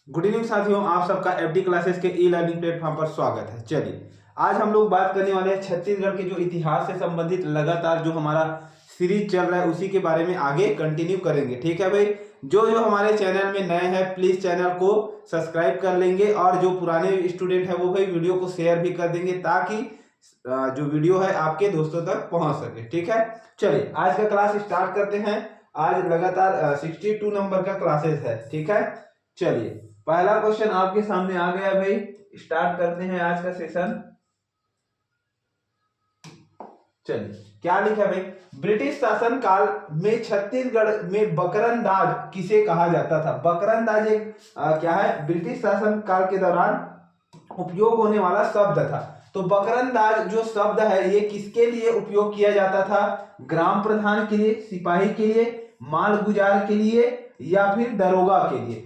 Good evening साथियों, आप सबका एफडी क्लासेस के ई लर्निंग प्लेटफॉर्म पर स्वागत है। चलिए, आज हम लोग बात करने वाले हैं छत्तीसगढ़ के जो इतिहास से संबंधित लगातार जो हमारा सीरीज चल रहा है उसी के बारे में आगे कंटिन्यू करेंगे। ठीक है भाई, जो जो हमारे चैनल में नए हैं प्लीज चैनल को सब्सक्राइब कर लेंगे और जो पुराने स्टूडेंट है वो भाई वीडियो को शेयर भी कर देंगे ताकि जो वीडियो है आपके दोस्तों तक पहुंच सके। ठीक है, चलिए आज का क्लास स्टार्ट करते हैं। आज लगातार 62 नंबर का क्लासेस है। ठीक है, चलिए पहला क्वेश्चन आपके सामने आ गया भाई, स्टार्ट करते हैं आज का सेशन। चलिए क्या लिखा है भाई, ब्रिटिश शासन काल में छत्तीसगढ़ में बकरंदाज किसे कहा जाता था। बकरंदाज एक क्या है, ब्रिटिश शासन काल के दौरान उपयोग होने वाला शब्द था। तो बकरंदाज जो शब्द है ये किसके लिए उपयोग किया जाता था, ग्राम प्रधान के लिए, सिपाही के लिए, माल गुजार के लिए या फिर दरोगा के लिए।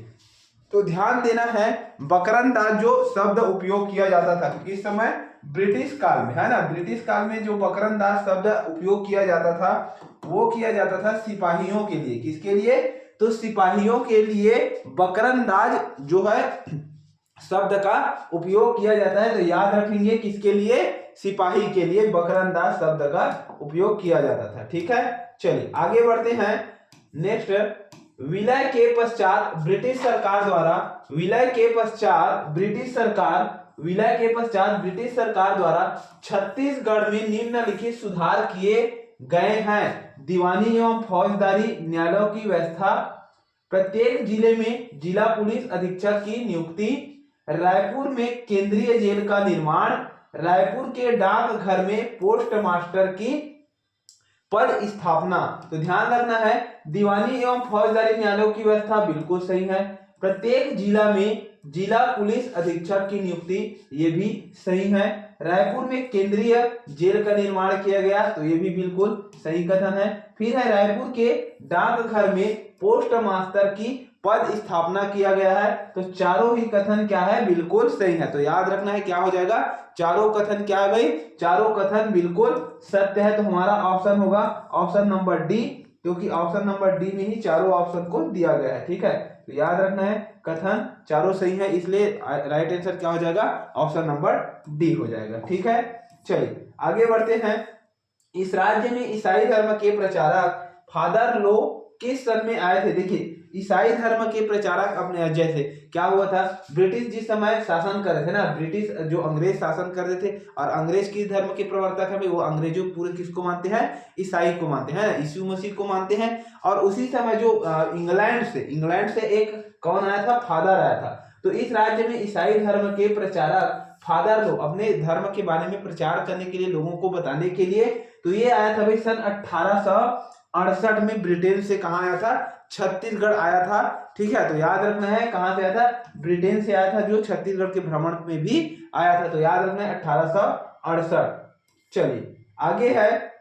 तो ध्यान देना है, बकरंदाज जो शब्द उपयोग किया जाता था किस समय, ब्रिटिश काल में, है ना। ब्रिटिश काल में जो बकरंदाज शब्द उपयोग किया जाता था वो किया जाता था सिपाहियों के लिए। किसके लिए, तो सिपाहियों के लिए बकरंदाज जो है शब्द का उपयोग किया जाता है। तो याद रखेंगे किसके लिए, सिपाही के लिए बकरंदाज शब्द का उपयोग किया जाता था। ठीक है, चलिए आगे बढ़ते हैं। नेक्स्ट, विलय के पश्चात ब्रिटिश सरकार द्वारा, विलय के पश्चात ब्रिटिश सरकार द्वारा छत्तीसगढ़ में निम्नलिखित सुधार किए गए हैं। दीवानी एवं फौजदारी न्यायालयों की व्यवस्था, प्रत्येक जिले में जिला पुलिस अधीक्षक की नियुक्ति, रायपुर में केंद्रीय जेल का निर्माण, रायपुर के डाकघर में पोस्ट मास्टर की पद स्थापना। तो ध्यान रखना है, दीवानी एवं फौजदारी न्यायालयों की व्यवस्था बिल्कुल सही है। प्रत्येक जिला में जिला पुलिस अधीक्षक की नियुक्ति, ये भी सही है। रायपुर में केंद्रीय जेल का निर्माण किया गया, तो ये भी बिल्कुल सही कथन है। फिर है रायपुर के डाकघर में पोस्ट मास्टर की पद स्थापना किया गया है। तो चारों ही कथन क्या है, बिल्कुल सही है। तो याद रखना है क्या हो जाएगा, चारों कथन क्या है भाई, चारों कथन बिल्कुल सत्य है। तो हमारा ऑप्शन होगा ऑप्शन नंबर डी, क्योंकि ऑप्शन नंबर डी में ही चारों ऑप्शन को दिया गया है। ठीक है, तो याद रखना है कथन चारों सही है, इसलिए राइट आंसर क्या हो जाएगा, ऑप्शन नंबर डी हो जाएगा। ठीक है, चलिए आगे बढ़ते हैं। इस राज्य में ईसाई धर्म के प्रचारक फादर लो किस सन में आए थे। देखिए, ईसाई धर्म के प्रचारक अपने जैसे क्या हुआ था, ब्रिटिश जिस समय शासन कर रहे थे ना, ब्रिटिश जो अंग्रेज शासन कर रहे थे और अंग्रेज की धर्म के प्रवर्तक है वो अंग्रेजों पूरे किसको मानते हैं, ईसाई को मानते हैं, यीशु मसीह को मानते हैं। और उसी समय जो इंग्लैंड से एक कौन आया था, फादर आया था। तो इस राज्य में ईसाई धर्म के प्रचारक फादर लोग अपने धर्म के बारे में प्रचार करने के लिए, लोगों को बताने के लिए, तो ये आया था भाई सन 1868 में ब्रिटेन से। कहाँ आया था, छत्तीसगढ़ आया था। ठीक है, तो याद रखना है कहां से आया था, ब्रिटेन से आया था, जो छत्तीसगढ़ के भ्रमण में भी आया था। तो याद रखना है 1868। चलिए आगे है,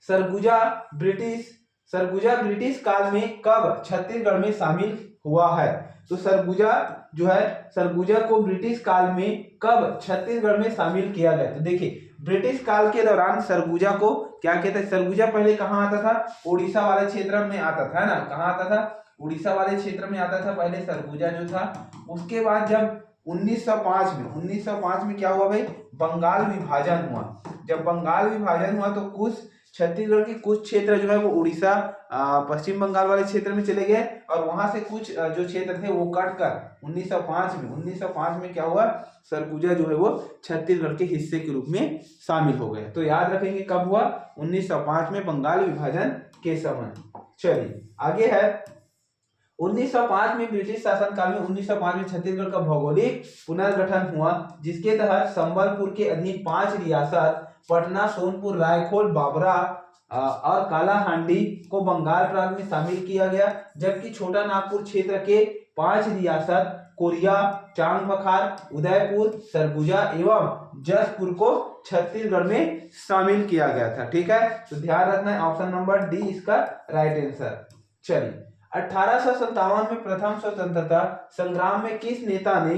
सरगुजा ब्रिटिश काल में कब छत्तीसगढ़ में शामिल हुआ है। तो सरगुजा को ब्रिटिश काल में कब छत्तीसगढ़ में शामिल किया गया। तो देखिए, ब्रिटिश काल के दौरान सरगुजा को क्या कहते हैं, सरगुजा पहले कहाँ आता था, उड़ीसा वाले क्षेत्र में आता था, है ना। कहाँ आता था, उड़ीसा वाले क्षेत्र में आता था पहले सरगुजा जो था। उसके बाद जब 1905 में क्या हुआ भाई, बंगाल विभाजन हुआ। जब बंगाल विभाजन हुआ तो कुछ छत्तीसगढ़ के कुछ क्षेत्र जो है वो उड़ीसा पश्चिम बंगाल वाले क्षेत्र में चले गए और वहां से कुछ जो क्षेत्र थे वो कटकर 1905 में क्या हुआ, सरगुजा जो है वो छत्तीसगढ़ के हिस्से के रूप में शामिल हो गए। तो याद रखेंगे कब हुआ, 1905 में, बंगाल विभाजन के समय। चलिए आगे है, 1905 में ब्रिटिश शासन काल में 1905 में छत्तीसगढ़ का भौगोलिक पुनर्गठन हुआ, जिसके तहत संबलपुर के अधीन 5 रियासत पटना, सोनपुर, रायखोल, बाबरा और कालाहांडी को बंगाल प्रांत में शामिल किया गया। जबकि छोटा नागपुर क्षेत्र के 5 रियासत कोरिया, चांग बखार, उदयपुर, सरगुजा एवं जसपुर को छत्तीसगढ़ में शामिल किया गया था। ठीक है, तो ध्यान रखना है ऑप्शन नंबर डी इसका राइट आंसर। चलिए, 1857 में प्रथम स्वतंत्रता संग्राम में किस नेता ने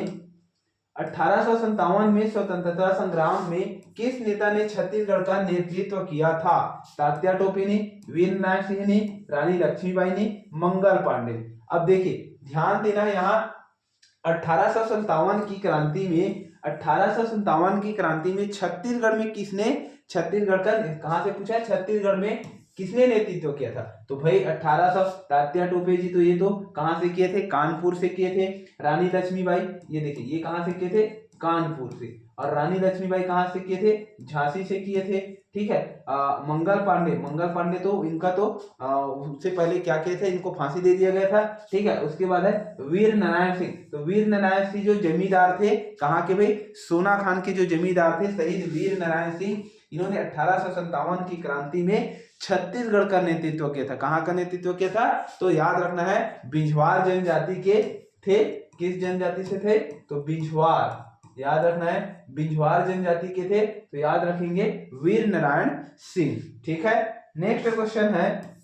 1857 में स्वतंत्रता संग्राम में किस नेता ने छत्तीसगढ़ का नेतृत्व किया था। तात्या टोपे ने, वीर नारायण सिंह ने, रानी लक्ष्मीबाई ने, मंगल पांडे। अब देखिए ध्यान देना है यहाँ 1857 की क्रांति में 1857 की क्रांति में छत्तीसगढ़ में किसने, छत्तीसगढ़ का कहां से पूछा है, छत्तीसगढ़ में किसने नेतृत्व किया था? तो भाई 1800 तात्या टोपे जी, तो ये तो कहां से किए थे, कानपुर से किए थे। रानी लक्ष्मीबाई, ये देखिए ये कहां से किए थे, कानपुर से। और रानी लक्ष्मीबाई कहां से किए थे, झांसी से किए थे। ठीक है। मंगल पांडे तो इनका तो उससे पहले क्या किए थे, इनको फांसी दे दिया गया था। ठीक है। उसके बाद है वीर नारायण सिंह। तो वीर नारायण सिंह जो जमींदार थे, कहाँ के भाई, सोना खान के जो जमींदार थे, शहीद वीर नारायण सिंह, इन्होंने 1857 की क्रांति में छत्तीसगढ़ का नेतृत्व किया था। कहाँ का नेतृत्व किया था, तो याद रखना है बिझवार जनजाति के थे। किस जनजाति से थे, तो बिझवार, याद रखना है बिझवार जनजाति के थे। तो याद रखेंगे वीर नारायण सिंह। ठीक है। नेक्स्ट क्वेश्चन है,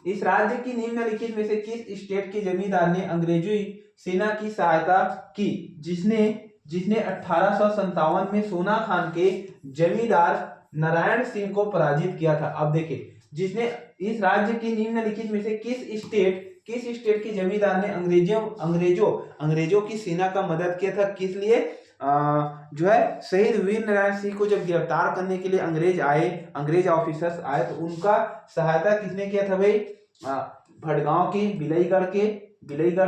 इस राज्य की निम्नलिखित में से किस स्टेट के जमींदार ने अंग्रेजी सेना की सहायता की, जिसने 1857 में सोना खान के जमींदार नारायण सिंह को पराजित किया था? अब देखिए, जिसने इस राज्य की निम्नलिखित में से किस स्टेट के जमींदार ने अंग्रेजों की सेना का मदद किया था, किस लिए, जो है शहीद वीर नारायण सिंह को जब गिरफ्तार करने के लिए अंग्रेज ऑफिसर्स आए, तो उनका सहायता किसने किया था भाई, भड़गांव के, बिलईगढ़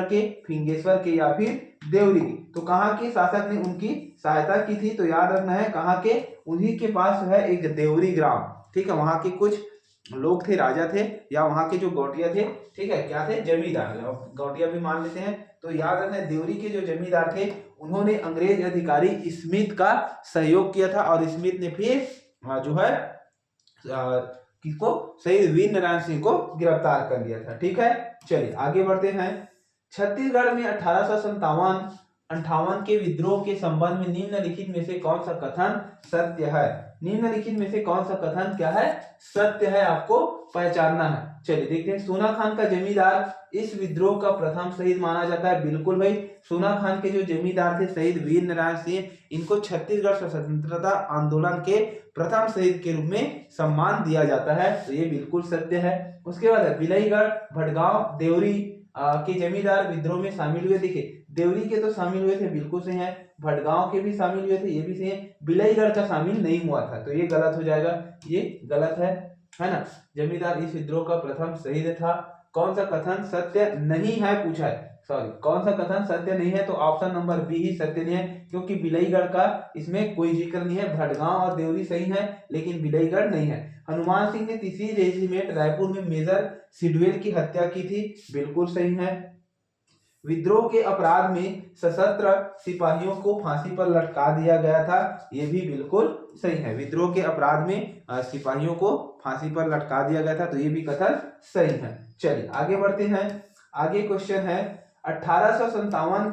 के, फिंगेश्वर के या फिर देवरी की। तो कहाँ के शासक ने उनकी सहायता की थी, तो याद रखना है कहाँ के, उन्हीं के पास है एक देवरी ग्राम। ठीक है। वहां के कुछ लोग थे, राजा थे, या वहां के जो गौटिया थे, ठीक है, क्या थे, जमींदार, गौटिया भी मान लेते हैं। तो याद रखना देवरी के जो जमींदार थे, उन्होंने अंग्रेज अधिकारी स्मिथ का सहयोग किया था, और स्मिथ ने फिर जो है किसको, शहीद वीर नारायण सिंह को गिरफ्तार कर लिया था। ठीक है। चलिए आगे बढ़ते हैं। छत्तीसगढ़ में 1858 के विद्रोह के संबंध में निम्नलिखित में से कौन सा कथन सत्य है? निम्नलिखित में से कौन सा कथन क्या है, सत्य है, आपको पहचानना है। चलिए देखते हैं। सोना खान का जमींदार इस विद्रोह का प्रथम शहीद माना जाता है। बिल्कुल भाई, सोना खान के जो जमींदार थे शहीद वीर नारायण सिंह, इनको छत्तीसगढ़ स्वतंत्रता आंदोलन के प्रथम शहीद के रूप में सम्मान दिया जाता है। तो ये बिल्कुल सत्य है। उसके बाद बिलईगढ़, भड़गांव, देवरी के जमींदार विद्रोह में शामिल हुए। देखिए देवरी के तो शामिल हुए थे, बिल्कुल सही है। भड़गांव के भी शामिल हुए थे, ये भी सही है। बिलईगढ़ का शामिल नहीं हुआ था, तो ये गलत हो जाएगा, ये गलत है ना। जमींदार इस विद्रोह का प्रथम शहीद था। कौन सा कथन सत्य नहीं है पूछा है, सॉरी, कौन सा कथन सत्य नहीं है, तो ऑप्शन नंबर बी ही सत्य नहीं है, क्योंकि बिलईगढ़ का इसमें कोई जिक्र नहीं है। भड़गांव और देवरी सही है, लेकिन बिलईगढ़ नहीं है। हनुमान सिंह ने 3री रेजिमेंट रायपुर में मेजर सिडवेल की हत्या की थी, बिल्कुल सही है। विद्रोह के अपराध में सशस्त्र सिपाहियों को फांसी पर लटका दिया गया था, ये भी बिल्कुल सही है। विद्रोह के अपराध में सिपाहियों को फांसी पर लटका दिया गया था, तो ये भी कथन सही है। चलिए आगे बढ़ते हैं। आगे क्वेश्चन है 1857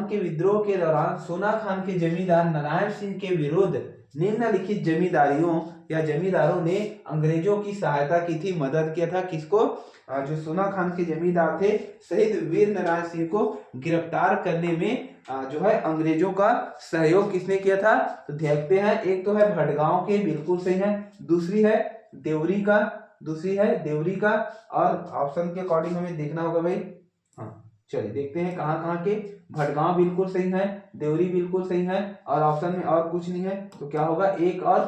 के विद्रोह के दौरान सोना खान के जमींदार नारायण सिंह के विरुद्ध निम्नलिखित जमींदारों ने अंग्रेजों की सहायता की थी, मदद किया था। किसको, जो सोना खान के जमींदार थे शहीद वीर नारायण सिंह को गिरफ्तार करने में जो है अंग्रेजों का सहयोग किसने किया था, तो देखते हैं। एक तो है भड़गांव के, बिल्कुल सही है। दूसरी है देवरी का, और ऑप्शन के अकॉर्डिंग हमें देखना होगा भाई। हाँ चलिए देखते हैं कहाँ के। भड़गांव बिल्कुल सही है, देवरी बिल्कुल सही है, और ऑप्शन में और कुछ नहीं है, तो क्या होगा, 1 और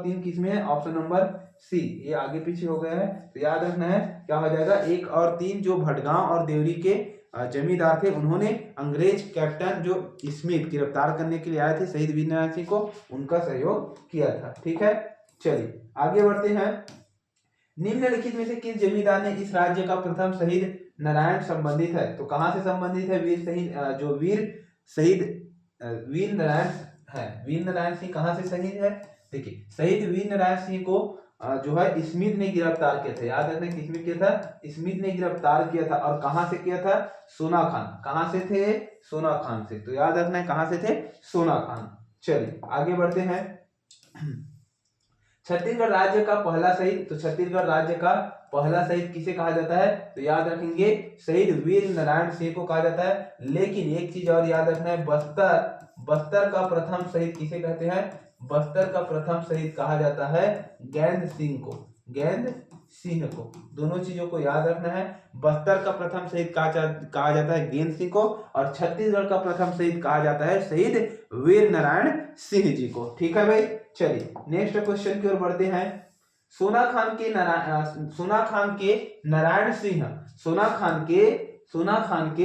3 किसमें है, ऑप्शन नंबर सी। ये आगे पीछे हो गया है, तो याद रखना है क्या हो जाएगा, 1 और 3। जो भड़गांव और देवरी के जमींदार थे, उन्होंने अंग्रेज कैप्टन जो स्मिथ गिरफ्तार करने के लिए आए थे शहीद वीर नारायण सिंह को, उनका सहयोग किया था। ठीक है। चलिए आगे बढ़ते हैं। निम्नलिखित में से किस जमींदार ने इस राज्य का प्रथम शहीद नारायण संबंधित है, तो कहां से संबंधित है, वीर नारायण है। वीर नारायण सिंह कहां से शहीद है, देखिए शहीद वीर नारायण सिंह को जो है स्मिथ ने गिरफ्तार किया था। याद रखना किसने किया था, स्मिथ ने गिरफ्तार किया था। और कहां से किया था, सोना खान। कहां से थे, सोना खान से। तो याद रखना है कहां से थे, सोना खान। चलिए आगे बढ़ते हैं। छत्तीसगढ़ राज्य का पहला शहीद, तो छत्तीसगढ़ राज्य का पहला शहीद किसे कहा जाता है, तो याद रखेंगे शहीद वीर नारायण सिंह को कहा जाता है। लेकिन एक चीज और याद रखना है, बस्तर का प्रथम शहीद किसे कहते हैं, बस्तर का प्रथम शहीद कहा जाता है गेंद सिंह को। गेंद सिंह को। दोनों चीजों को याद रखना है। बस्तर का प्रथम शहीद कहा जाता है गेंद सिंह को, और छत्तीसगढ़ का प्रथम शहीद कहा जाता है शहीद वीर नारायण सिंह जी को। ठीक है भाई, चलिए नेक्स्ट क्वेश्चन की ओर बढ़ते हैं। सोना खान के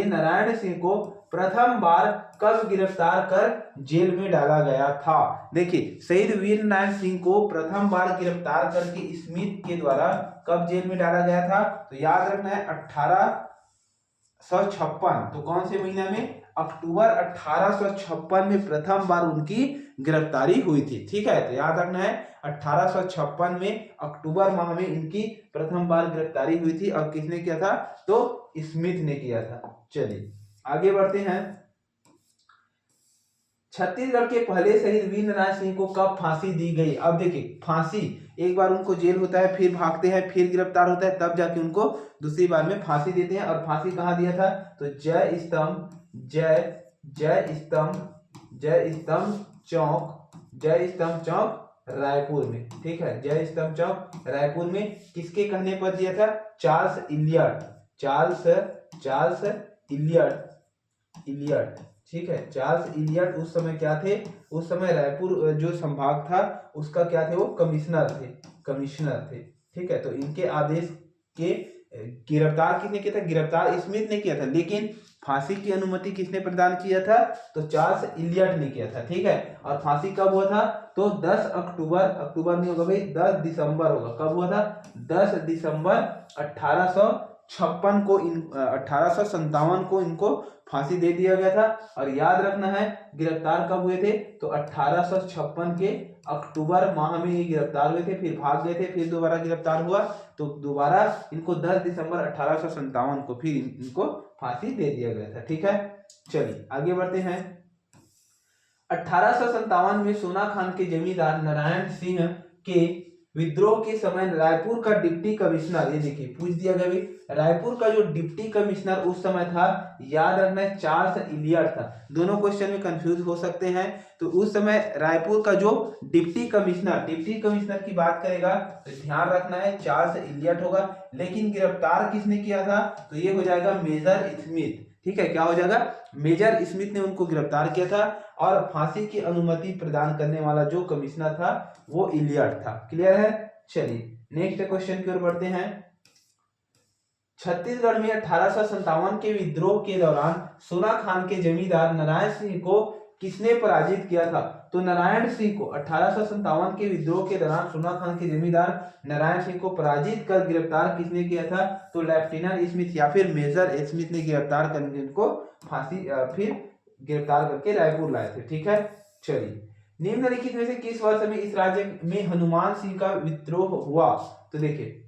नारायण सिंह को प्रथम बार कब गिरफ्तार कर जेल में डाला गया था? देखिए, शहीद वीर नारायण सिंह को प्रथम बार गिरफ्तार करके स्मिथ के द्वारा कब जेल में डाला गया था? तो याद रखना है 1856। तो कौन से महीना में? अक्टूबर 1856 में प्रथम बार उनकी गिरफ्तारी हुई थी। ठीक है, तो याद रखना है 1856 में अक्टूबर माह में इनकी प्रथम बार गिरफ्तारी हुई थी। और किसने किया था? तो स्मिथ ने किया था। चलिए आगे बढ़ते हैं। छत्तीसगढ़ के पहले शहीद वीर नारायण सिंह को कब फांसी दी गई? अब देखिए, फांसी एक बार उनको जेल होता है, फिर भागते हैं, फिर गिरफ्तार होता है, तब जाके उनको दूसरी बार में फांसी देते हैं। और फांसी कहाँ दिया था? तो जय स्तंभ चौक रायपुर में। ठीक है, जय स्तंभ चौक रायपुर में। किसके कहने पर दिया था? Charles Elliot. ठीक है, चार्ल्स इलियट उस समय क्या थे? उस समय रायपुर जो संभाग था उसका क्या थे? वो कमिश्नर थे। ठीक है, तो इनके आदेश के गिरफ्तार किसने किया था? गिरफ्तार स्मिथ ने किया था, लेकिन फांसी की अनुमति किसने प्रदान किया था? तो चार्ल्स इलियट ने किया था। ठीक है, और फांसी कब हुआ था? तो 10 अक्टूबर नहीं होगा भाई, 10 दिसंबर होगा। कब हुआ था? 10 दिसंबर 1856 को 1857 को इनको फांसी दे दिया गया था। और याद रखना है गिरफ्तार कब हुए थे? तो 1856 के अक्टूबर माह में ये गिरफ्तार हुए थे, फिर भाग गए थे, फिर दोबारा गिरफ्तार हुआ, तो दोबारा इनको 10 दिसंबर 1857 को फिर इनको फांसी दे दिया गया था। ठीक है, चलिए आगे बढ़ते हैं। 1857 में सोना खान के जमींदार नारायण सिंह के विद्रोह के समय रायपुर का डिप्टी कमिश्नर, ये देखिए पूछ दिया गया भी, रायपुर का जो डिप्टी कमिश्नर उस समय था, याद रखना है चार्ल्स इलियट था। दोनों क्वेश्चन में कंफ्यूज हो सकते हैं। तो उस समय रायपुर का जो डिप्टी कमिश्नर की बात करेगा तो ध्यान रखना है चार्ल्स इलियट होगा। लेकिन गिरफ्तार किसने किया था? तो ये हो जाएगा मेजर स्मिथ। ठीक है, क्या हो जाएगा? मेजर स्मिथ ने उनको गिरफ्तार किया था। और फांसी की अनुमति प्रदान करने वाला जो कमिश्नर था वो इलियट था। क्लियर है? चलिए नेक्स्ट क्वेश्चन की ओर बढ़ते हैं। छत्तीसगढ़ में 1857 के विद्रोह के दौरान सोना खान के जमींदार नारायण सिंह को किसने पराजित किया था? तो नारायण सिंह को 1857 के विद्रोह के दौरान सोना खान के जमींदार नारायण सिंह को पराजित कर गिरफ्तार किसने किया था? तो लेफ्टिनेंट स्मिथ या फिर मेजर स्मिथ ने गिरफ्तार करके इनको फांसी फिर गिरफ्तार करके रायपुर लाए थे। ठीक है, चलिए निम्नलिखित में से किस वर्ष में इस राज्य में हनुमान सिंह का विद्रोह हुआ? तो देखिए,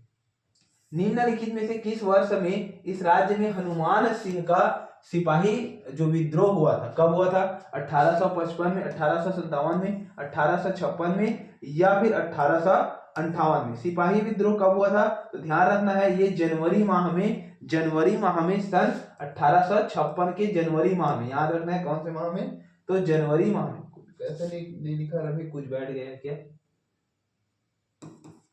निम्नलिखित में से किस वर्ष में इस राज्य में हनुमान सिंह का सिपाही जो विद्रोह हुआ था, कब हुआ था? 1855 में, 1857 में, 1856 में, या फिर 1858 में? सिपाही विद्रोह कब हुआ था? तो ध्यान रखना है ये जनवरी माह में सन 1856 के जनवरी माह में। याद रखना है कौन से माह में? तो जनवरी माह में। कैसे नहीं लिखा रवि? कुछ बैठ गया है क्या?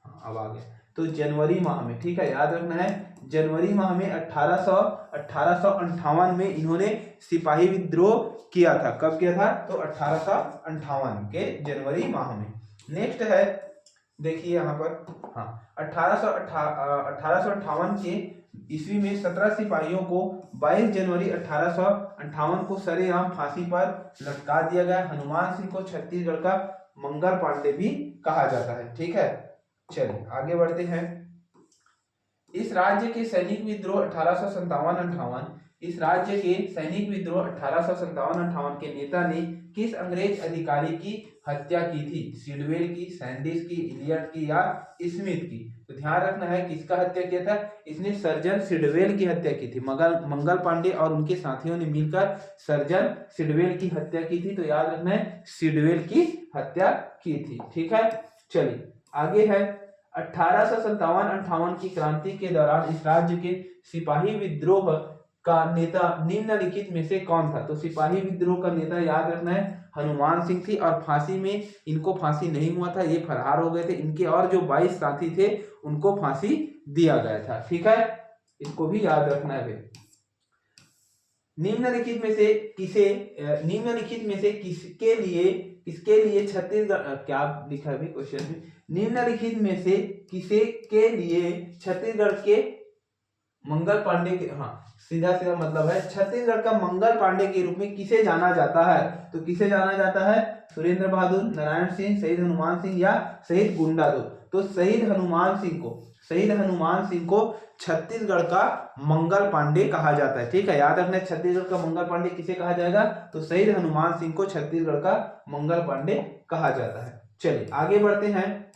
हाँ, अब आ गया। तो जनवरी माह में। ठीक है, याद रखना है जनवरी माह में 1858 में इन्होंने सिपाही विद्रोह किया था। कब किया था? तो 1858 के जनवरी माह में। नेक्स्ट है, देखिए यहाँ पर, हाँ, 1858 के ईस्वी में 17 सिपाहियों को 22 जनवरी 1858 को सरेआम फांसी पर लटका दिया गया। हनुमान सिंह को छत्तीसगढ़ का मंगल पांडे भी कहा जाता है। ठीक है, चलिए आगे बढ़ते हैं। इस राज्य के सैनिक विद्रोह 1857-58 इस राज्य के सैनिक विद्रोह 1857-58 के नेता ने किस अंग्रेज अधिकारी की हत्या की थी? सिडवेल की, सैंडिस की, इलियट की, या स्मिथ की? तो ध्यान रखना है किसका हत्या किया था? इसने सर्जन सिडवेल की हत्या की थी। मंगल पांडे और उनके साथियों ने मिलकर सर्जन सिडवेल की हत्या की थी। तो याद रखना है सिडवेल की हत्या की थी। ठीक है, चलिए आगे है। 1857-58 की क्रांति के दौरान इस राज्य के सिपाही विद्रोह का नेता निम्नलिखित में से कौन था? तो सिपाही विद्रोह का नेता याद रखना है हनुमान सिंह थी, और फांसी में इनको फांसी नहीं हुआ था, ये फरार हो गए थे। इनके और जो 22 साथी थे उनको फांसी दिया गया था। ठीक है, इसको भी याद रखना है भाई। निम्नलिखित में से किसके लिए छत्तीसगढ़, क्या लिखा है क्वेश्चन में, निम्नलिखित में से किसे के लिए छत्तीसगढ़ के मंगल पांडे के, हाँ सीधा मतलब है छत्तीसगढ़ का मंगल पांडे के रूप में किसे जाना जाता है? तो किसे जाना जाता है? सुरेंद्र बहादुर, नारायण सिंह, शहीद हनुमान सिंह या शहीद गुंडाधो? तो शहीद हनुमान सिंह को छत्तीसगढ़ का मंगल पांडे कहा जाता है। ठीक है, याद रखना, छत्तीसगढ़ का मंगल पांडे किसे कहा जाएगा? तो शहीद हनुमान सिंह को छत्तीसगढ़ का मंगल पांडे कहा जाता है। चलिए आगे बढ़ते हैं।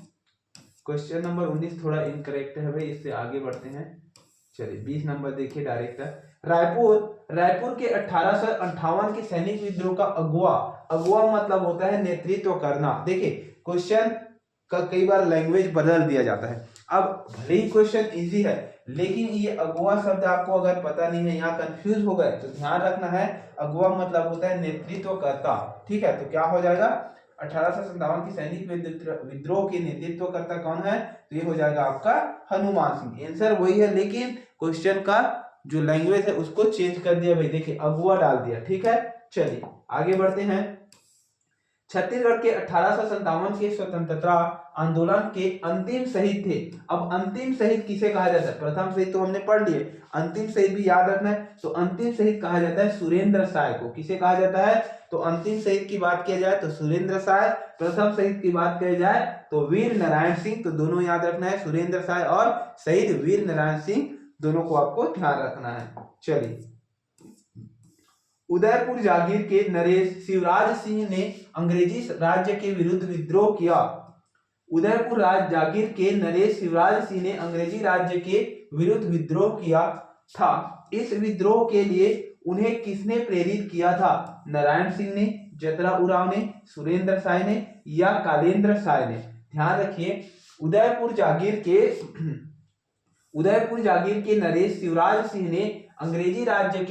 क्वेश्चन नंबर 19 थोड़ा इनकरेक्ट है भाई, इससे आगे बढ़ते हैं। चलिए 20 नंबर देखिए डायरेक्ट। रायपुर के 1858 के सैनिक विद्रोह का अगुआ मतलब होता है नेतृत्व करना। देखिए क्वेश्चन का कई बार लैंग्वेज बदल दिया जाता है। अब भले ही क्वेश्चन इजी है, लेकिन ये अगुआ शब्द आपको अगर पता नहीं है, यहाँ कंफ्यूज हो गए तो ध्यान रखना है, अगुआ मतलब होता है नेतृत्व करता। ठीक है, तो क्या हो जाएगा? 1857 की सैनिक विद्रोह के नेतृत्व करता कौन है? तो ये हो जाएगा आपका हनुमान सिंह। आंसर वही है, लेकिन क्वेश्चन का जो लैंग्वेज है उसको चेंज कर दिया भाई, देखिए अगुआ डाल दिया। ठीक है, चलिए आगे बढ़ते हैं। छत्तीसगढ़ के 1857 के स्वतंत्रता आंदोलन के अंतिम शहीद थे। अब अंतिम शहीद किसे कहा जाता है? प्रथम शहीद तो हमने पढ़ लिए, अंतिम शहीद भी याद रखना है। तो अंतिम शहीद कहा जाता है सुरेंद्र साय को। किसे कहा जाता है? तो अंतिम शहीद की बात किया जाए तो सुरेंद्र साय, प्रथम शहीद की बात की जाए तो वीर नारायण सिंह। तो दोनों याद रखना है, सुरेंद्र साय और शहीद वीर नारायण सिंह, दोनों को आपको ध्यान रखना है। चलिए, उदयपुर जागीर के नरेश शिवराज सिंह ने अंग्रेजी राज्य के विरुद्ध विद्रोह किया। उदयपुर जागीर के नरेश शिवराज सिंह ने अंग्रेजी राज्य के विरुद्ध विद्रोह किया था। इस विद्रोह के लिए उन्हें किसने प्रेरित किया था? नारायण सिंह ने, जतरा उराव ने, सुरेंद्र साय ने या कालेंद्र साय ने? ध्यान रखिए, उदयपुर जागीर के नरेश शिवराज सिंह ने अंग्रेजी राज्य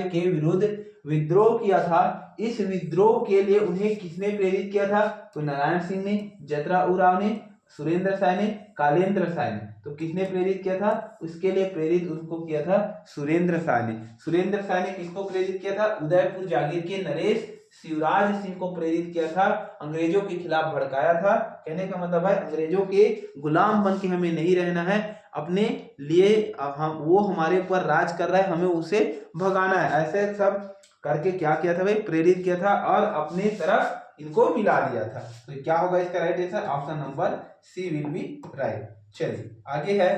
के विरुद्ध विद्रोह किया था। इस विद्रोह के लिए उन्हें किसने प्रेरित किया था? तो नारायण सिंह ने, जतरा उराव ने, सुरेंद्र साय ने, कालेंद्र साय ने। तो किसने प्रेरित किया था? उसके लिए प्रेरित उनको किया था सुरेंद्र साय ने। सुरेंद्र साय ने किसको प्रेरित किया था? उदयपुर जागीर के नरेश शिवराज सिंह को प्रेरित किया था, अंग्रेजों के खिलाफ भड़काया था। कहने का मतलब है अंग्रेजों के गुलाम बन के हमें नहीं रहना है, अपने लिए वो हमारे ऊपर राज कर रहा है, हमें उसे भगाना है। ऐसे सब करके क्या किया था भाई? प्रेरित किया था और अपने तरफ इनको मिला दिया था। तो क्या होगा इसका right answer? Option number C will be right. चलिए आगे है,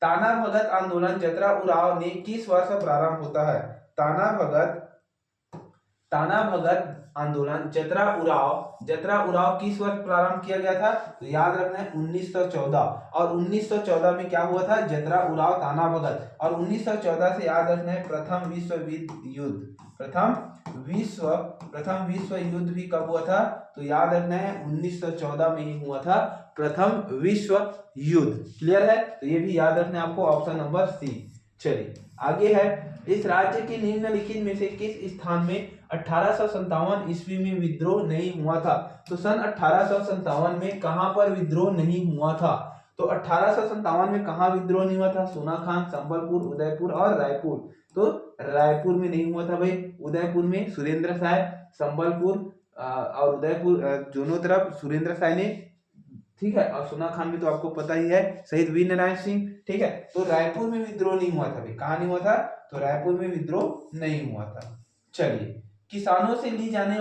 ताना भगत आंदोलन जतरा उराव ने किस वर्ष प्रारंभ होता है? ताना भगत आंदोलन जतरा उराव किस वर्ष प्रारंभ किया गया था? तो याद रखना है 1914। और 1914 में क्या हुआ था? जतरा उराव, ताना भगत। और 1914 से याद रखना है प्रथम विश्व युद्ध भी कब हुआ था? तो याद रखना है 1914 में ही हुआ था प्रथम विश्व युद्ध। क्लियर है? तो ये भी याद रखना है आपको, ऑप्शन नंबर सी। चलिए आगे है, इस राज्य के निम्नलिखित में से किस स्थान में 1857 ईस्वी में विद्रोह नहीं हुआ था? तो सन 1857 में कहां पर विद्रोह नहीं हुआ था? तो 1857 में कहां विद्रोह नहीं हुआ था? सोनाखान, संबलपुर, उदयपुर और रायपुर। तो रायपुर में नहीं हुआ था भाई, उदयपुर में सुरेंद्र साय, संबलपुर और उदयपुर दोनों तरफ सुरेंद्र साय ने। ठीक है, और सोनाखान में तो आपको पता ही है शहीद वीर नारायण सिंह। ठीक है, तो रायपुर में विद्रोह नहीं हुआ था भाई। कहां नहीं हुआ था? तो रायपुर में विद्रोह नहीं हुआ था। चलिए, किसानों से ली जाने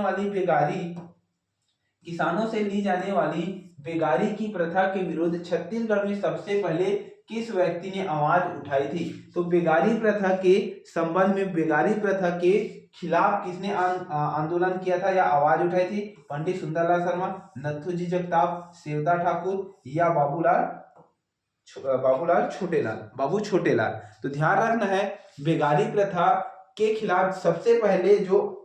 वाली बेगारी की प्रथा के विरुद्ध छत्तीसगढ़ में सबसे पहले किस व्यक्ति ने आवाज उठाई थी? तो बेगारी प्रथा के संबंध में, बेगारी प्रथा के खिलाफ किसने आंदोलन किया था या आवाज उठाई थी? पंडित सुंदरलाल शर्मा, नथुजी जगताप, सेवदा ठाकुर या बाबू छोटेलाल। तो ध्यान रखना है, बेगारी प्रथा के खिलाफ सबसे पहले जो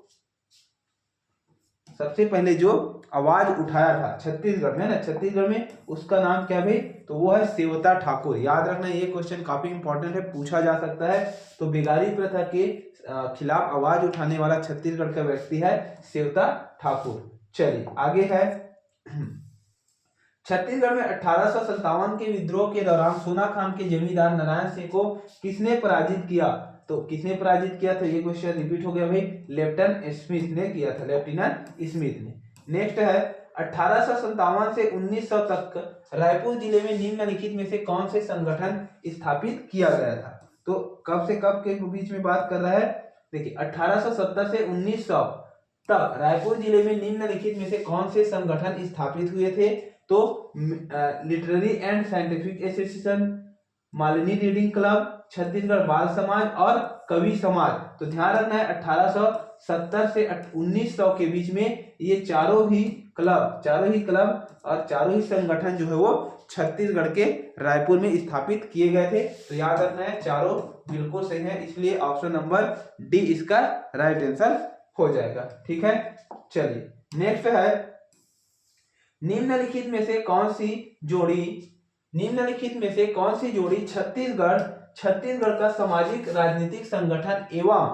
सबसे पहले जो आवाज उठाया था छत्तीसगढ़ में ना, छत्तीसगढ़ में, उसका नाम क्या भाई, तो वो है सेवता ठाकुर। याद रखना ये क्वेश्चन काफी इंपॉर्टेंट है, पूछा जा सकता है। तो बेगारी प्रथा के खिलाफ आवाज उठाने वाला छत्तीसगढ़ का व्यक्ति है सेवता ठाकुर। चलिए आगे है, छत्तीसगढ़ में 1857 के विद्रोह के दौरान सोना खान के जमींदार नारायण सिंह को किसने पराजित किया? तो किसने पराजित किया? तो ये क्वेश्चन रिपीट हो गया भाई, लेफ्टिनेंट स्मिथ ने किया था, लेफ्टिनेंट स्मिथ ने। नेक्स्ट है 1857 से 1900 तक रायपुर जिले में निम्नलिखित में से कौन से संगठन स्थापित किया गया था? तो कब से कब के बीच में बात कर रहा है? देखिए 1870 से 1900 तक रायपुर जिले में निम्नलिखित में से कौन से संगठन स्थापित हुए थे? तो literary and scientific association, Malini reading club, Chhattisgarh बाल समाज और कवि समाज। तो ध्यान रखना है 1870 से 1900 के बीच में ये चारों ही क्लब और चारों ही संगठन जो है वो छत्तीसगढ़ के रायपुर में स्थापित किए गए थे। तो याद रखना है चारों बिल्कुल सही है, इसलिए ऑप्शन नंबर डी इसका राइट आंसर हो जाएगा। ठीक है, चलिए नेक्स्ट है, निम्नलिखित में से कौन सी जोड़ी छत्तीसगढ़ का सामाजिक राजनीतिक संगठन एवं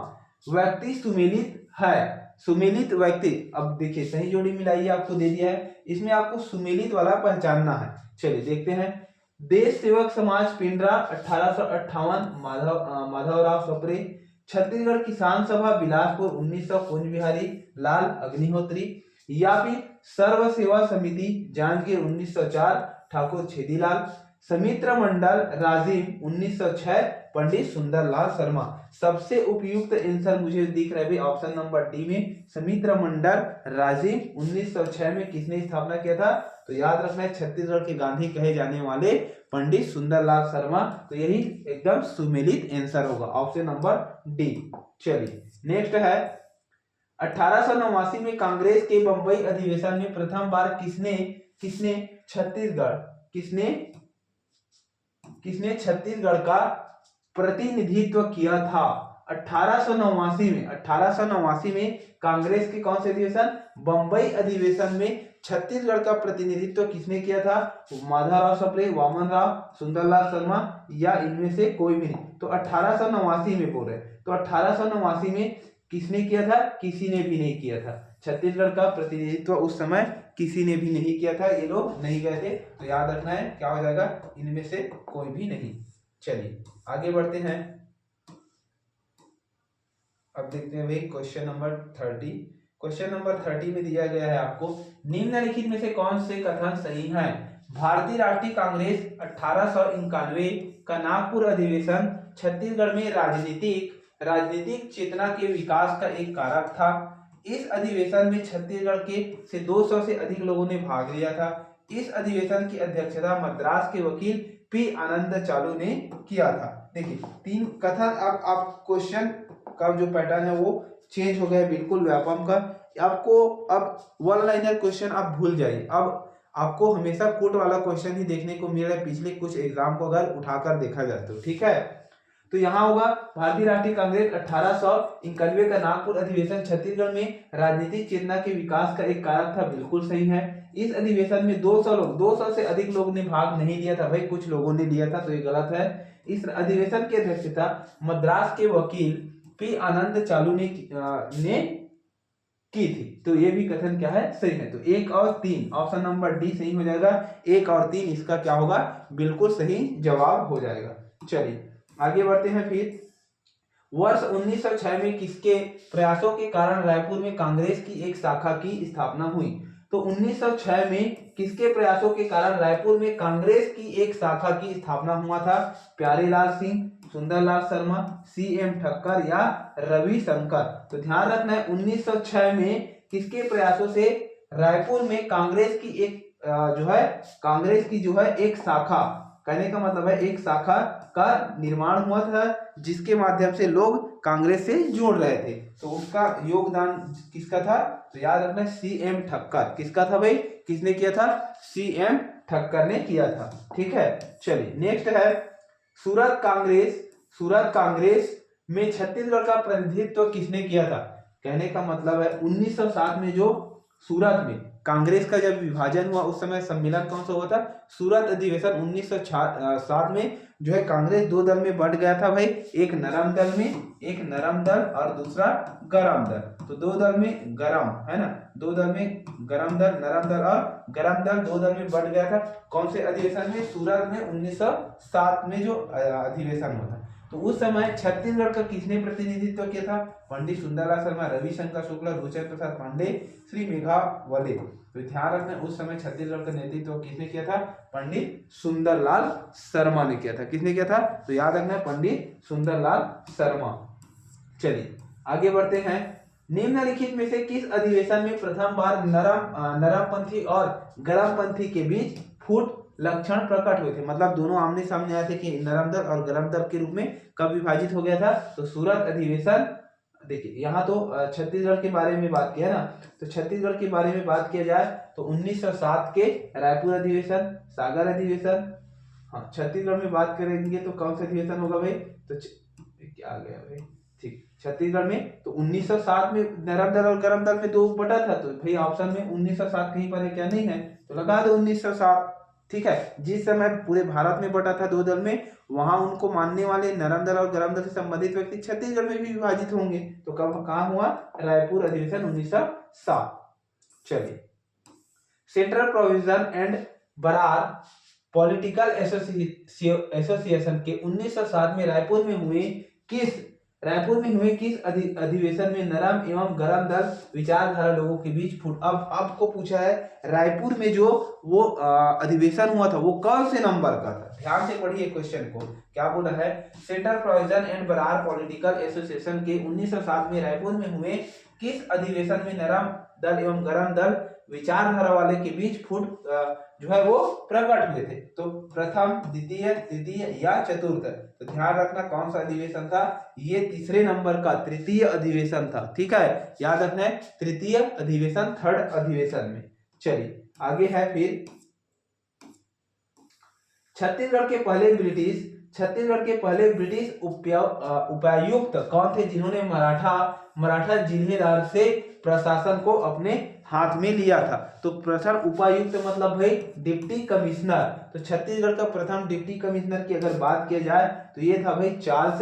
व्यक्ति सुमेलित है? सुमेलित व्यक्ति, अब देखिए सही जोड़ी मिलाइए, आपको दे दिया है, इसमें आपको सुमेलित वाला पहचानना है। चलिए देखते हैं, देश सेवक समाज पिंडरा 1858 माधवराव सप्रे, छत्तीसगढ़ किसान सभा बिलासपुर 1900 कुंज बिहारी लाल अग्निहोत्री, या फिर सर्व सेवा समिति जांजगीर 1904 ठाकुर छेदीलाल, समित्र मंडल राजिम 1906 पंडित सुंदरलाल शर्मा। सबसे उपयुक्त आंसर मुझे दिख रहा है भी ऑप्शन नंबर डी में, समित्र मंडल राजिम 1906 में किसने स्थापना किया था? तो याद रखना है छत्तीसगढ़ के गांधी कहे जाने वाले पंडित सुंदरलाल शर्मा। तो यही एकदम सुमेलित आंसर होगा, ऑप्शन नंबर डी। चलिए नेक्स्ट है, 1889 में कांग्रेस के बंबई अधिवेशन में प्रथम बार किसने छत्तीसगढ़ का प्रतिनिधित्व किया था? 1889 में कांग्रेस के कौन से अधिवेशन? बंबई अधिवेशन में छत्तीसगढ़ का प्रतिनिधित्व किसने किया था? माधवराव सप्रे, वामन राव, सुंदरलाल शर्मा, या इनमें से कोई भी नहीं। तो 1889 में बोल रहे, तो 1889 में किसने किया था? किसी ने भी नहीं किया था। छत्तीसगढ़ का प्रतिनिधित्व उस समय किसी ने भी नहीं किया था, ये लोग नहीं गए थे। तो याद रखना है क्या हो जाएगा, इनमें से कोई भी नहीं। चलिए आगे बढ़ते हैं, अब देखते हैं भाई क्वेश्चन नंबर 30। क्वेश्चन नंबर 30 में दिया गया है आपको, निम्नलिखित में से कौन से कथन सही हैं? भारतीय राष्ट्रीय कांग्रेस 1891 का नागपुर अधिवेशन छत्तीसगढ़ में राजनीतिक चेतना के विकास का एक कारक था। इस अधिवेशन में छत्तीसगढ़ के से 200 से अधिक लोगों ने भाग लिया था। इस अधिवेशन की अध्यक्षता मद्रास के वकील पी आनंद चालू ने किया था। देखिए तीन कथन, आप क्वेश्चन का जो पैटर्न है वो चेंज हो गया बिल्कुल व्यापम का। आपको अब वन लाइनर क्वेश्चन आप भूल जाइए, अब आपको हमेशा कोट वाला क्वेश्चन ही देखने को मिल रहा है पिछले कुछ एग्जाम को अगर उठाकर देखा जाए तो। ठीक है, तो यहाँ होगा भारतीय राष्ट्रीय कांग्रेस 1891 का नागपुर अधिवेशन छत्तीसगढ़ में राजनीतिक चेतना के विकास का एक कारक था, बिल्कुल सही है। इस अधिवेशन में 200 से अधिक लोग ने भाग नहीं लिया था, भाई कुछ लोगों ने लिया था, तो ये गलत है। इस अधिवेशन की अध्यक्षता मद्रास के वकील पी आनंद चालू ने की थी। तो ये भी कथन क्या है, सही है। तो 1 और 3 ऑप्शन नंबर डी सही हो जाएगा, 1 और 3 इसका क्या होगा, बिल्कुल सही जवाब हो जाएगा। चलिए आगे बढ़ते हैं, फिर वर्ष 1906 में किसके प्रयासों के कारण रायपुर में कांग्रेस की एक शाखा की स्थापना हुई? तो 1906 में किसके प्रयासों के कारण रायपुर में कांग्रेस की एक शाखा की स्थापना हुआ था? प्यारेलाल सिंह, सुंदरलाल शर्मा, सीएम ठक्कर या रविशंकर? तो ध्यान रखना है 1906 में किसके प्रयासों से रायपुर में कांग्रेस की एक शाखा, कहने का मतलब है एक शाखा का निर्माण हुआ था जिसके माध्यम से लोग कांग्रेस से जुड़ रहे थे। तो उसका योगदान किसका था? तो याद रखना सीएम ठक्कर। किसका था भाई, किसने किया था? सीएम ठक्कर ने किया था। ठीक है, चलिए नेक्स्ट है, सूरत कांग्रेस में छत्तीसगढ़ का प्रतिनिधित्व किसने किया था? कहने का मतलब है 1907 में जो सूरत में कांग्रेस का जब विभाजन हुआ उस समय सम्मेलन कौन सा हुआ था? सूरत अधिवेशन 1907 में जो है कांग्रेस दो दल में बंट गया था भाई, एक नरम दल और दूसरा गरम दल। तो दो दल में गरम है ना, दो दल में गरम दल, नरम दल और गरम दल दो दल में बंट गया था। कौन से अधिवेशन में? सूरत में 1907 में जो अधिवेशन हुआ था। तो उस समय छत्तीसगढ़ का किसने प्रतिनिधित्व किया था? पंडित सुंदरलाल शर्मा, रविशंकर शुक्ला, रुचर प्रसाद पांडे, श्री मेघावले। तो ध्यान रखना उस समय छत्तीसगढ़ का नेतृत्व किसने किया था? पंडित सुंदरलाल शर्मा ने किया था। किसने किया था? तो याद रखना पंडित सुंदरलाल शर्मा। चलिए आगे बढ़ते हैं। निम्नलिखित में से किस अधिवेशन में प्रथम बार नरमपंथी और गरमपंथी के बीच फूट लक्षण प्रकट हुए थे? मतलब दोनों आमने सामने आए थे कि नरम दल और गरम दल के रूप में कब विभाजित हो गया था? तो सूरत अधिवेशन। देखिए यहाँ तो छत्तीसगढ़ के बारे में बात किया ना, तो छत्तीसगढ़ के बारे में बात किया जाए तो 1907 के रायपुर अधिवेशन, सागर अधिवेशन। हाँ छत्तीसगढ़ में बात करेंगे तो कौन सा अधिवेशन होगा भाई? तो क्या आ गया भाई, ठीक, छत्तीसगढ़ में तो 1907 में नरम दल और गरम दल में दो बटा था। तो भाई ऑप्शन में 1907 कहीं पर है क्या? नहीं है, तो लगा दो 1907। ठीक है, जिस समय पूरे भारत में बटा था दो दल में, वहां उनको मानने वाले नरम दल और गरम दल से संबंधित व्यक्ति छत्तीसगढ़ में भी विभाजित होंगे। तो कब कहाँ हुआ? रायपुर अधिवेशन 1907। चलिए, central provision and Berar political association के 1907 में रायपुर में हुए किस अधिवेशन में नरम एवं गरम दल विचारधारा लोगों के बीच फूट? अब आपको पूछा है रायपुर में जो वो अधिवेशन हुआ था वो कौन से नंबर का था? ध्यान से पढ़िए क्वेश्चन को। क्या बोला है? Central provision and Berar political association के 1907 में रायपुर में हुए किस अधिवेशन में नरम दल एवं गरम दल विचारधारा वाले के बीच फूट जो है वो प्रकट हुए थे? तो प्रथम, द्वितीय, तृतीय या चतुर्थ? तो ध्यान रखना कौन सा अधिवेशन था? ये तीसरे नंबर का तृतीय अधिवेशन था। ठीक है, याद रखना है तृतीय अधिवेशन, थर्ड अधिवेशन में। चलिए आगे है फिर छत्तीसगढ़ के पहले ब्रिटिश उपायुक्त कौन थे जिन्होंने मराठा जिलेदार से प्रशासन को अपने हाथ में लिया था? तो प्रथम उपायुक्त मतलब भाई डिप्टी कमिश्नर। तो छत्तीसगढ़ का प्रथम डिप्टी कमिश्नर की अगर बात किया जाए तो ये था भाई चार्ल्स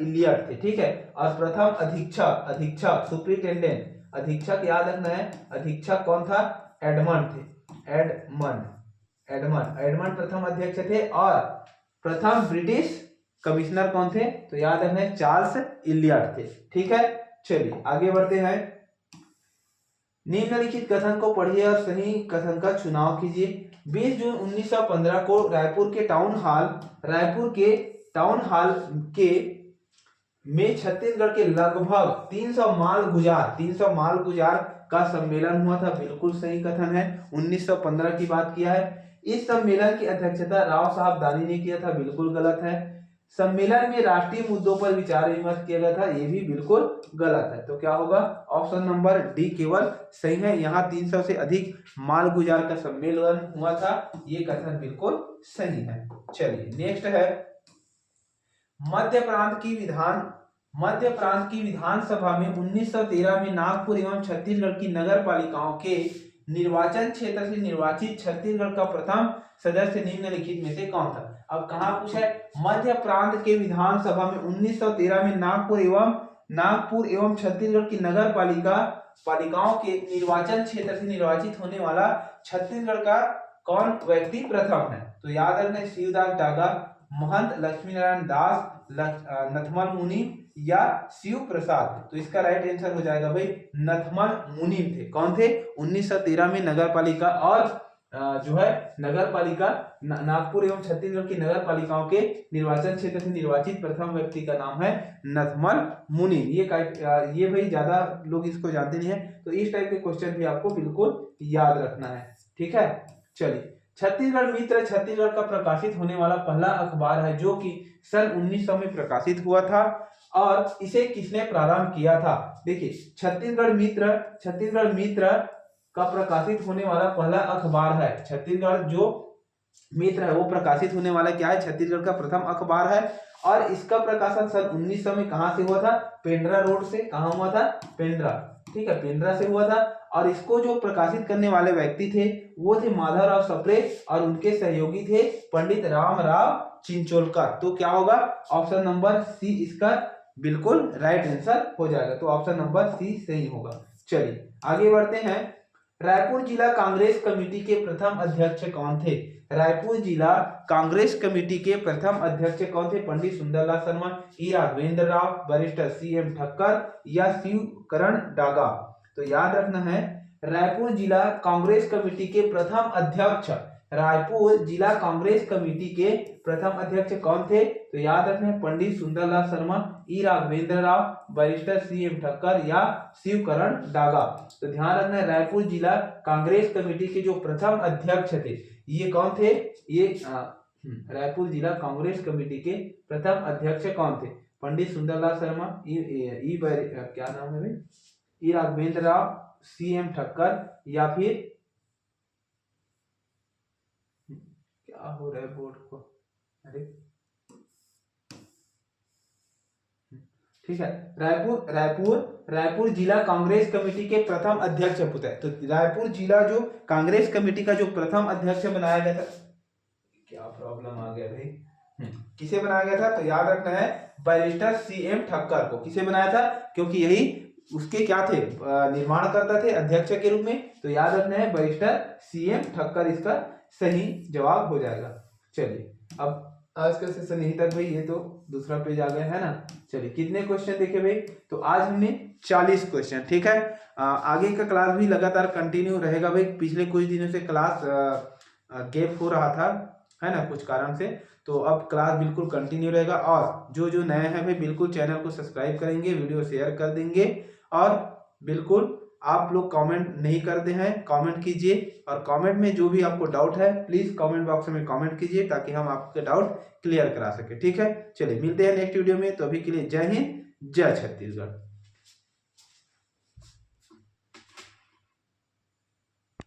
इलियट थे। ठीक है, और प्रथम अधीक्षक सुपरिटेंडेंट अधीक्षक याद रखना है, अधीक्षक कौन था? एडमंड थे, एडमंड प्रथम अध्यक्ष थे। और प्रथम ब्रिटिश कमिश्नर कौन थे? तो याद रखना है चार्ल्स इलियट थे। ठीक है, चलिए आगे बढ़ते हैं। निम्नलिखित कथन को पढ़िए और सही कथन का चुनाव कीजिए। 20 जून 1915 को रायपुर के टाउन हॉल में छत्तीसगढ़ के लगभग 300 माल गुजार का सम्मेलन हुआ था। बिल्कुल सही कथन है, 1915 की बात किया है। इस सम्मेलन की अध्यक्षता राव साहब दानी ने किया था। बिल्कुल गलत है। सम्मेलन में राष्ट्रीय मुद्दों पर विचार विमर्श किया गया था। ये भी बिल्कुल गलत है। तो क्या होगा? ऑप्शन नंबर डी केवल सही है। यहाँ 300 से अधिक माल गुजार का सम्मेलन हुआ था, ये कथन बिल्कुल सही है। चलिए नेक्स्ट है मध्य प्रांत की विधानसभा में 1913 में नागपुर एवं छत्तीसगढ़ की नगर पालिकाओं के निर्वाचन क्षेत्र से निर्वाचित छत्तीसगढ़ का प्रथम सदस्य निम्नलिखित में से कौन था? अब कहाँ पूछा है? मध्य प्रांत के विधानसभा में 1913 में नागपुर एवं छत्तीसगढ़ की नगर पालिकाओं के निर्वाचन क्षेत्र से निर्वाचित होने वाला छत्तीसगढ़ का कौन व्यक्ति प्रथम है? तो याद रखना शिवदास डागा, महंत लक्ष्मीनारायण दास, नथमल मुनि या शिव प्रसाद। तो इसका राइट आंसर हो जाएगा भाई नथमल मुनि थे। कौन थे? 1913 में नगर पालिका और जो है नगर पालिका नागपुर एवं छत्तीसगढ़ की नगर पालिकाओं के निर्वाचन क्षेत्र से निर्वाचित प्रथम व्यक्ति का नाम है नथमल मुनि। ये भाई ज्यादा लोग इसको जानते नहीं है, तो इस टाइप के क्वेश्चन भी आपको बिल्कुल याद रखना है। ठीक है, चलिए छत्तीसगढ़ मित्र छत्तीसगढ़ का प्रकाशित होने वाला पहला अखबार है जो कि सन 1900 में प्रकाशित हुआ था। और इसे किसने प्रारंभ किया था? देखिए छत्तीसगढ़ मित्र का प्रकाशित होने वाला पहला अखबार है। छत्तीसगढ़ जो मित्र है वो प्रकाशित होने वाला क्या है? छत्तीसगढ़ का प्रथम अखबार है। और इसका प्रकाशन सन 1900 में कहां से हुआ था? पेंड्रा रोड से। कहां हुआ था? पेंड्रा। ठीक है, पेंड्रा से हुआ था। और इसको जो प्रकाशित करने वाले व्यक्ति थे वो थे माधवराव सप्रे और उनके सहयोगी थे पंडित रामराव चिंचोलकर। तो क्या होगा, ऑप्शन नंबर सी इसका बिल्कुल राइट आंसर हो जाएगा। तो ऑप्शन नंबर सी सही होगा। चलिए आगे बढ़ते हैं। रायपुर जिला कांग्रेस कमेटी के प्रथम अध्यक्ष कौन थे? रायपुर जिला कांग्रेस कमेटी के प्रथम अध्यक्ष कौन थे? पंडित सुंदरलाल शर्मा, ई राघवेंद्र राव, बैरिस्टर सी.एम. ठक्कर या शिवकरण डागा। तो याद रखना है, रायपुर जिला कांग्रेस कमेटी के प्रथम अध्यक्ष, रायपुर जिला कांग्रेस कमेटी के प्रथम अध्यक्ष कौन थे? तो याद रखना है पंडित सुंदरलाल शर्मा, ई राघवेंद्र राव, बैरिस्टर सी.एम. ठक्कर या शिवकरण डागा। तो ध्यान रखना है, रायपुर जिला कांग्रेस कमेटी के जो प्रथम अध्यक्ष थे ये कौन थे? ये रायपुर जिला कांग्रेस कमेटी के प्रथम अध्यक्ष कौन थे? पंडित सुंदरलाल शर्मा, क्या नाम है भाई, ई राघवेंद्र राव, सी.एम. ठक्कर या फिर क्या हो रहा है बोर्ड को, अरे ठीक है। रायपुर जिला कांग्रेस कमेटी के प्रथम अध्यक्ष पूछा है। तो रायपुर जिला जो कांग्रेस कमेटी का जो प्रथम अध्यक्ष बनाया गया था, क्या प्रॉब्लम आ गया भाई, किसे बनाया गया था? तो याद रखना है बैरिस्टर सी.एम. ठक्कर को। किसे बनाया था? क्योंकि यही उसके क्या थे, निर्माणकर्ता थे अध्यक्ष के रूप में। तो याद रखना है बैरिस्टर सी.एम. ठक्कर इसका सही जवाब हो जाएगा। चलिए अब आज का सेशन यहीं तक भाई, ये तो दूसरा पेज आ गया है ना। चलिए कितने क्वेश्चन देखे भाई? तो आज हमने 40 क्वेश्चन, ठीक है। आगे का क्लास भी लगातार कंटिन्यू रहेगा भाई। पिछले कुछ दिनों से क्लास गैप हो रहा था, है ना, कुछ कारण से। तो अब क्लास बिल्कुल कंटिन्यू रहेगा। और जो जो नए हैं भाई बिल्कुल चैनल को सब्सक्राइब करेंगे, वीडियो शेयर कर देंगे और बिल्कुल आप लोग कमेंट नहीं करते हैं, कमेंट कीजिए। और कमेंट में जो भी आपको डाउट है प्लीज कमेंट बॉक्स में कमेंट कीजिए ताकि हम आपके डाउट क्लियर करा सके, ठीक है। चलिए मिलते हैं नेक्स्ट वीडियो में। तो अभी के लिए जय हिंद, जय छत्तीसगढ़।